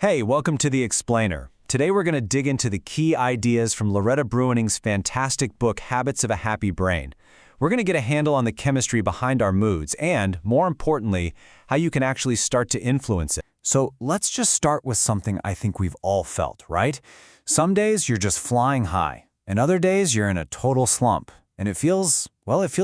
Hey, welcome to The Explainer. Today we're going to dig into the key ideas from Loretta Bruining's fantastic book, Habits of a Happy Brain. We're going to get a handle on the chemistry behind our moods and, more importantly, how you can actually start to influence it. So let's just start with something I think we've all felt, right? Some days you're just flying high, and other days you're in a total slump. And it feels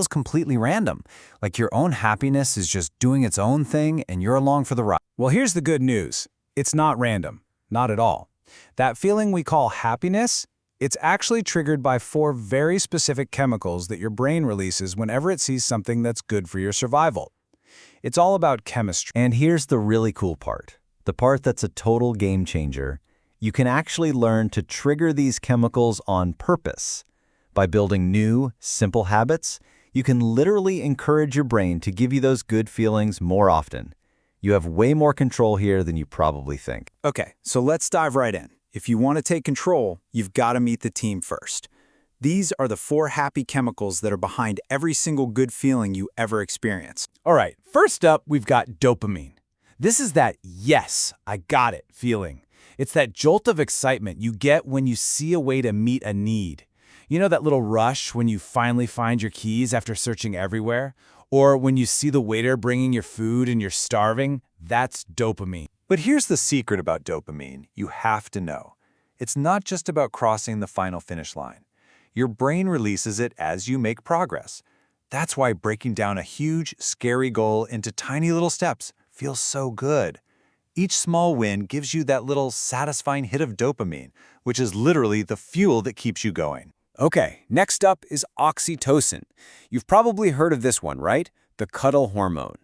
completely random, like your own happiness is just doing its own thing and you're along for the ride. Well, here's the good news. It's not random. Not at all. That feeling we call happiness, it's actually triggered by 4 very specific chemicals that your brain releases whenever it sees something that's good for your survival. It's all about chemistry. And here's the really cool part, the part that's a total game changer. You can actually learn to trigger these chemicals on purpose. By building new, simple habits, you can literally encourage your brain to give you those good feelings more often. You have way more control here than you probably think. Okay, so let's dive right in. If you want to take control, you've got to meet the team first. These are the 4 happy chemicals that are behind every single good feeling you ever experience. All right, first up, we've got dopamine. This is that yes, I got it feeling. It's that jolt of excitement you get when you see a way to meet a need. You know that little rush when you finally find your keys after searching everywhere? Or when you see the waiter bringing your food and you're starving? That's dopamine. But here's the secret about dopamine you have to know. It's not just about crossing the final finish line. Your brain releases it as you make progress. That's why breaking down a huge, scary goal into tiny little steps feels so good. Each small win gives you that little satisfying hit of dopamine, which is literally the fuel that keeps you going. Okay, next up is oxytocin. You've probably heard of this one, right? The cuddle hormone.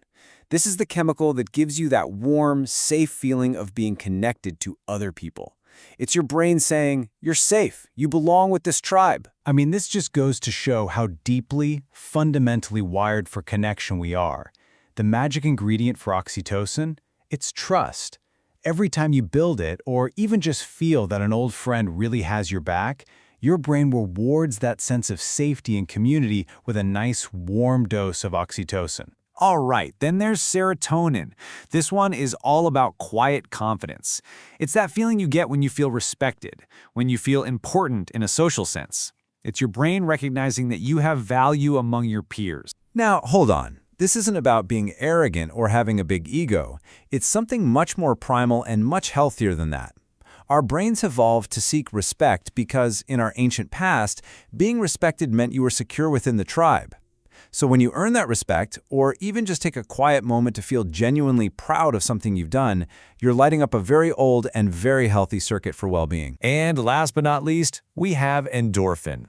This is the chemical that gives you that warm, safe feeling of being connected to other people. It's your brain saying, you're safe, you belong with this tribe. I mean, this just goes to show how deeply, fundamentally wired for connection we are. The magic ingredient for oxytocin? It's trust. Every time you build it, or even just feel that an old friend really has your back, your brain rewards that sense of safety and community with a nice, warm dose of oxytocin. All right, then there's serotonin. This one is all about quiet confidence. It's that feeling you get when you feel respected, when you feel important in a social sense. It's your brain recognizing that you have value among your peers. Now, hold on. This isn't about being arrogant or having a big ego. It's something much more primal and much healthier than that. Our brains evolved to seek respect because, in our ancient past, being respected meant you were secure within the tribe. So when you earn that respect, or even just take a quiet moment to feel genuinely proud of something you've done, you're lighting up a very old and very healthy circuit for well-being. And last but not least, we have endorphin.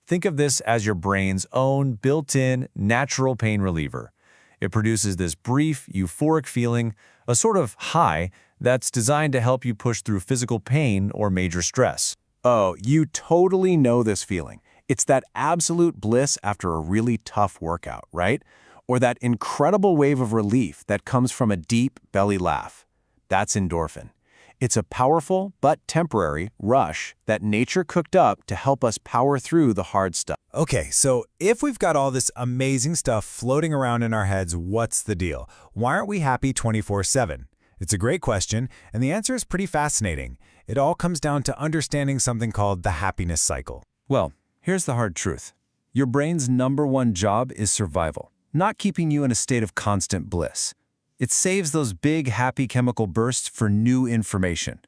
Think of this as your brain's own built-in natural pain reliever. It produces this brief, euphoric feeling, a sort of high, that's designed to help you push through physical pain or major stress. Oh, you totally know this feeling. It's that absolute bliss after a really tough workout, right? Or that incredible wave of relief that comes from a deep belly laugh. That's endorphin. It's a powerful but temporary rush that nature cooked up to help us power through the hard stuff. Okay, so if we've got all this amazing stuff floating around in our heads, what's the deal? Why aren't we happy 24/7? It's a great question, and the answer is pretty fascinating. It all comes down to understanding something called the happiness cycle. Well, here's the hard truth. Your brain's #1 job is survival, not keeping you in a state of constant bliss. It saves those big, happy chemical bursts for new information.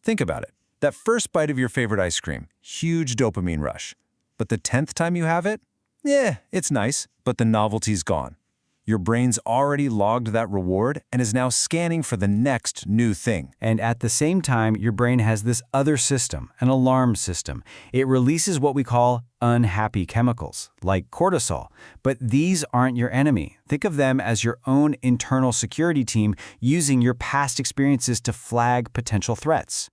Think about it. That first bite of your favorite ice cream, huge dopamine rush. But the 10th time you have it? It's nice, but the novelty's gone. Your brain's already logged that reward and is now scanning for the next new thing. And at the same time, your brain has this other system, an alarm system. It releases what we call unhappy chemicals, like cortisol. But these aren't your enemy. Think of them as your own internal security team using your past experiences to flag potential threats.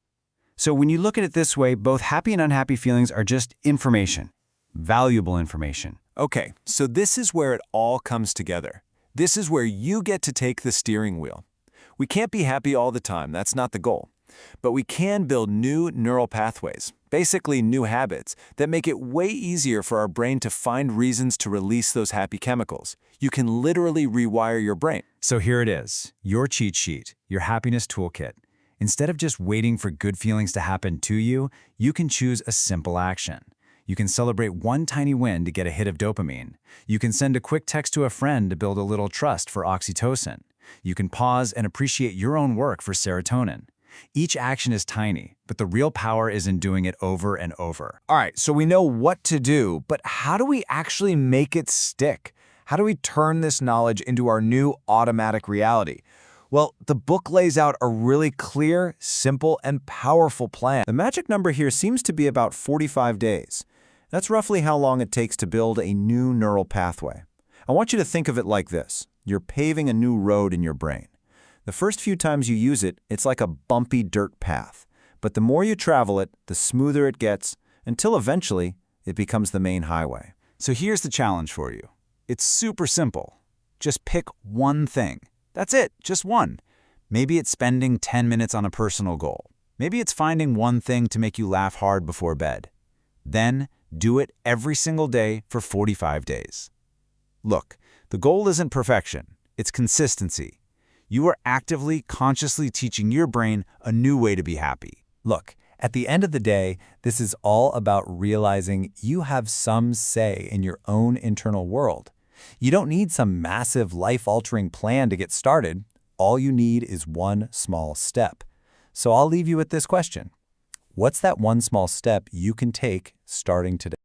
So when you look at it this way, both happy and unhappy feelings are just information, valuable information. Okay, so this is where it all comes together. This is where you get to take the steering wheel. We can't be happy all the time, that's not the goal. But we can build new neural pathways, basically new habits, that make it way easier for our brain to find reasons to release those happy chemicals. You can literally rewire your brain. So here it is, your cheat sheet, your happiness toolkit. Instead of just waiting for good feelings to happen to you, you can choose a simple action. You can celebrate one tiny win to get a hit of dopamine. You can send a quick text to a friend to build a little trust for oxytocin. You can pause and appreciate your own work for serotonin. Each action is tiny, but the real power is in doing it over and over. All right, so we know what to do, but how do we actually make it stick? How do we turn this knowledge into our new automatic reality? Well, the book lays out a really clear, simple, and powerful plan. The magic number here seems to be about 45 days. That's roughly how long it takes to build a new neural pathway. I want you to think of it like this. You're paving a new road in your brain. The first few times you use it, it's like a bumpy dirt path. But the more you travel it, the smoother it gets, until eventually it becomes the main highway. So here's the challenge for you. It's super simple. Just pick one thing. That's it, just one. Maybe it's spending 10 minutes on a personal goal. Maybe it's finding one thing to make you laugh hard before bed. Then do it every single day for 45 days. Look, the goal isn't perfection, it's consistency. You are actively, consciously teaching your brain a new way to be happy. Look, at the end of the day, this is all about realizing you have some say in your own internal world. You don't need some massive life-altering plan to get started. All you need is one small step. So I'll leave you with this question. What's that one small step you can take starting today?